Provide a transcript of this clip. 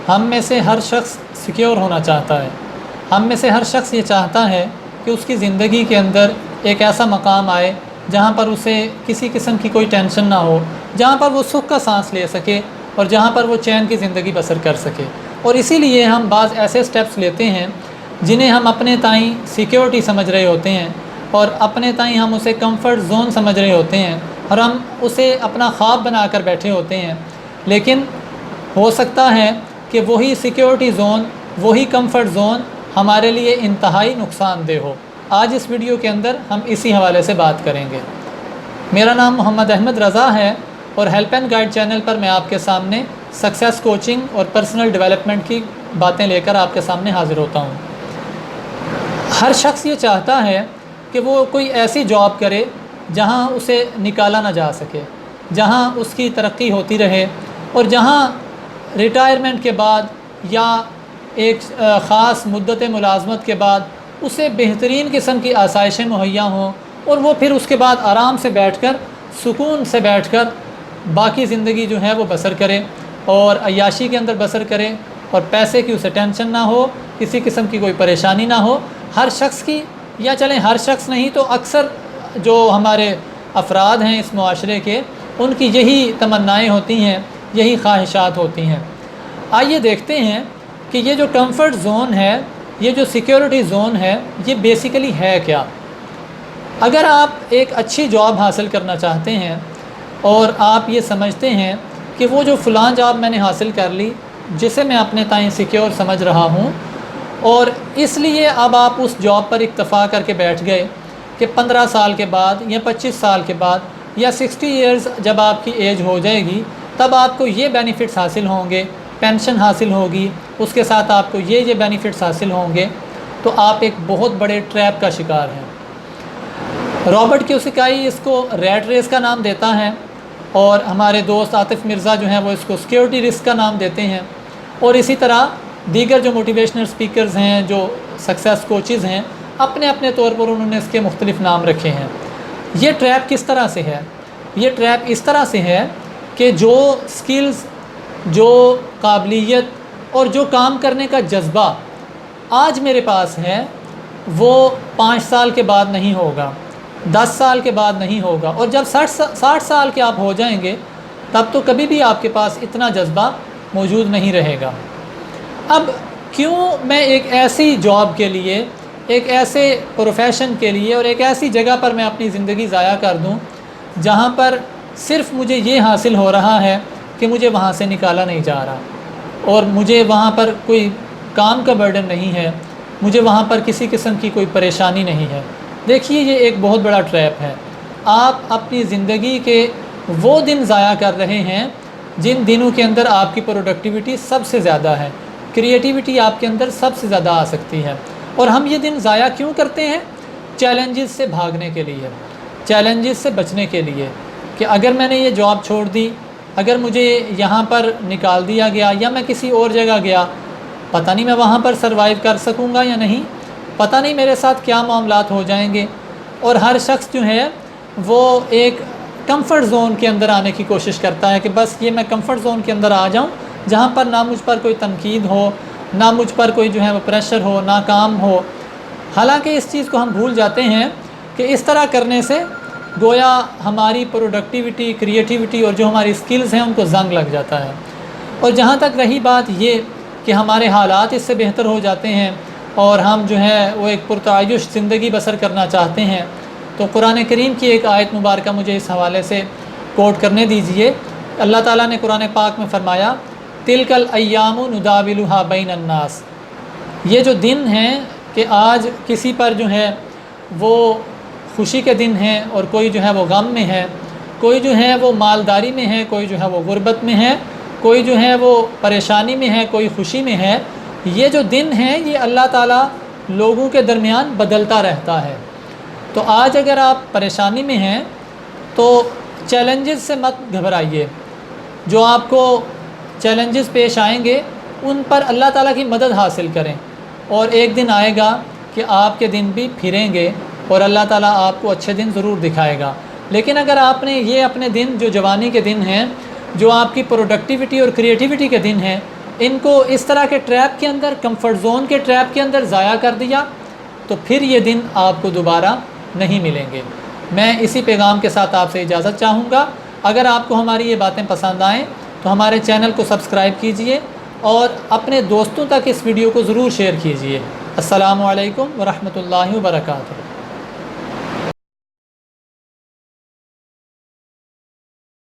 ہم میں سے ہر شخص سیکیور ہونا چاہتا ہے. ہم میں سے ہر شخص یہ چاہتا ہے کہ اس کی زندگی کے اندر ایک ایسا مقام آئے جہاں پر اسے کسی قسم کی کوئی ٹینشن نہ ہو، جہاں پر وہ سکھ کا سانس لے سکے اور جہاں پر وہ چین کی زندگی بسر کر سکے. اور اسی لیے ہم بعض ایسے سٹیپس لیتے ہیں جنہیں ہم اپنے تئیں سیکیورٹی سمجھ رہے ہوتے ہیں، اور اپنے تئیں ہم اسے کمفرٹ زون سمجھ رہے ہوتے ہیں، اور ہم اسے اپنا خواب بنا کر بیٹھے ہوتے ہیں. لیکن ہو سکتا ہے کہ وہی سیکیورٹی زون، وہی کمفرٹ زون ہمارے لیے انتہائی نقصان دہ ہو. آج اس ویڈیو کے اندر ہم اسی حوالے سے بات کریں گے. میرا نام محمد احمد رضا ہے اور ہیلپ اینڈ گائیڈ چینل پر میں آپ کے سامنے سکسیس کوچنگ اور پرسنل ڈیولپمنٹ کی باتیں لے کر آپ کے سامنے حاضر ہوتا ہوں. ہر شخص یہ چاہتا ہے کہ وہ کوئی ایسی جاب کرے جہاں اسے نکالا نہ جا سکے، جہاں اس کی ترقی ہوتی رہے، اور جہاں ریٹائرمنٹ کے بعد یا ایک خاص مدت ملازمت کے بعد اسے بہترین قسم کی آسائشیں مہیا ہوں، اور وہ پھر اس کے بعد آرام سے بیٹھ کر، سکون سے بیٹھ کر باقی زندگی جو ہے وہ بسر کرے اور عیاشی کے اندر بسر کرے، اور پیسے کی اسے ٹینشن نہ ہو، کسی قسم کی کوئی پریشانی نہ ہو. ہر شخص کی، یا چلیں ہر شخص نہیں تو اکثر جو ہمارے افراد ہیں اس معاشرے کے، ان کی یہی تمنائیں ہوتی ہیں، یہی خواہشات ہوتی ہیں. آئیے دیکھتے ہیں کہ یہ جو کمفرٹ زون ہے، یہ جو سیکیورٹی زون ہے، یہ بیسیکلی ہے کیا. اگر آپ ایک اچھی جاب حاصل کرنا چاہتے ہیں اور آپ یہ سمجھتے ہیں کہ وہ جو فلاں جاب میں نے حاصل کر لی جسے میں اپنے تئیں سیکیور سمجھ رہا ہوں، اور اس لیے اب آپ اس جاب پر اکتفا کر کے بیٹھ گئے کہ 15 سال کے بعد یا 25 سال کے بعد یا 60 ایئرز جب آپ کی ایج ہو جائے گی تب آپ کو یہ بینیفٹس حاصل ہوں گے، پینشن حاصل ہوگی، اس کے ساتھ آپ کو یہ بینیفٹس حاصل ہوں گے، تو آپ ایک بہت بڑے ٹریپ کا شکار ہیں. رابرٹ کیوساکی اس کو ریٹ ریس کا نام دیتا ہے، اور ہمارے دوست عاطف مرزا جو ہیں وہ اس کو سیکیورٹی رسک کا نام دیتے ہیں، اور اسی طرح دیگر جو موٹیویشنل سپیکرز ہیں، جو سکسیس کوچز ہیں، اپنے اپنے طور پر انہوں نے اس کے مختلف نام رکھے ہیں. یہ ٹریپ کس طرح سے ہے؟ یہ ٹریپ اس طرح سے ہے کہ جو سکلز، جو قابلیت اور جو کام کرنے کا جذبہ آج میرے پاس ہے وہ 5 سال کے بعد نہیں ہوگا، 10 سال کے بعد نہیں ہوگا، اور جب 60 سال کے آپ ہو جائیں گے تب تو کبھی بھی آپ کے پاس اتنا جذبہ موجود نہیں رہے گا. اب کیوں میں ایک ایسی جاب کے لیے، ایک ایسے پروفیشن کے لیے اور ایک ایسی جگہ پر میں اپنی زندگی ضائع کر دوں جہاں پر صرف مجھے یہ حاصل ہو رہا ہے کہ مجھے وہاں سے نکالا نہیں جا رہا، اور مجھے وہاں پر کوئی کام کا برڈن نہیں ہے، مجھے وہاں پر کسی قسم کی کوئی پریشانی نہیں ہے. دیکھیے یہ ایک بہت بڑا ٹریپ ہے. آپ اپنی زندگی کے وہ دن ضائع کر رہے ہیں جن دنوں کے اندر آپ کی پروڈکٹیوٹی سب سے زیادہ ہے، کریٹیوٹی آپ کے اندر سب سے زیادہ آ سکتی ہے. اور ہم یہ دن ضائع کیوں کرتے ہیں؟ چیلنجز سے بھاگنے کے لیے، چیلنجز سے بچنے کے لیے، کہ اگر میں نے یہ جاب چھوڑ دی، اگر مجھے یہاں پر نکال دیا گیا یا میں کسی اور جگہ گیا، پتہ نہیں میں وہاں پر سروائیو کر سکوں گا یا نہیں، پتہ نہیں میرے ساتھ کیا معاملات ہو جائیں گے. اور ہر شخص جو ہے وہ ایک کمفرٹ زون کے اندر آنے کی کوشش کرتا ہے کہ بس یہ میں کمفرٹ زون کے اندر آ جاؤں جہاں پر نہ مجھ پر کوئی تنقید ہو، نہ مجھ پر کوئی جو ہے وہ پریشر ہو، نہ کام ہو. حالانکہ اس چیز کو ہم بھول جاتے ہیں کہ اس طرح کرنے سے گویا ہماری پروڈکٹیوٹی، کریٹیوٹی اور جو ہماری سکلز ہیں ان کو زنگ لگ جاتا ہے. اور جہاں تک رہی بات یہ کہ ہمارے حالات اس سے بہتر ہو جاتے ہیں اور ہم جو ہے وہ ایک پرتعیش زندگی بسر کرنا چاہتے ہیں، تو قرآن کریم کی ایک آیت مبارکہ مجھے اس حوالے سے کوٹ کرنے دیجئے. اللہ تعالیٰ نے قرآن پاک میں فرمایا، تلک الایام نداولها بین الناس. یہ جو دن ہیں کہ آج کسی پر جو ہے وہ خوشی کے دن ہیں اور کوئی جو ہے وہ غم میں ہے، کوئی جو ہے وہ مالداری میں ہے، کوئی جو ہے وہ غربت میں ہے، کوئی جو ہے وہ پریشانی میں ہے، کوئی خوشی میں ہے. یہ جو دن ہیں یہ اللہ تعالیٰ لوگوں کے درمیان بدلتا رہتا ہے. تو آج اگر آپ پریشانی میں ہیں تو چیلنجز سے مت گھبرائیے. جو آپ کو چیلنجز پیش آئیں گے ان پر اللہ تعالیٰ کی مدد حاصل کریں، اور ایک دن آئے گا کہ آپ کے دن بھی پھریں گے اور اللہ تعالیٰ آپ کو اچھے دن ضرور دکھائے گا. لیکن اگر آپ نے یہ اپنے دن جو جوانی کے دن ہیں، جو آپ کی پروڈکٹیوٹی اور کریٹیوٹی کے دن ہیں، ان کو اس طرح کے ٹریپ کے اندر، کمفرٹ زون کے ٹریپ کے اندر ضائع کر دیا تو پھر یہ دن آپ کو دوبارہ نہیں ملیں گے۔ میں اسی پیغام کے ساتھ آپ سے اجازت چاہوں گا۔ اگر آپ کو ہماری یہ باتیں پسند آئیں تو ہمارے چینل کو سبسکرائب کیجئے اور اپنے دوستوں تک اس ویڈیو کو ضرور شیئر کیجئے۔ السلام علیکم ورحمۃ اللہ وبرکاتہ۔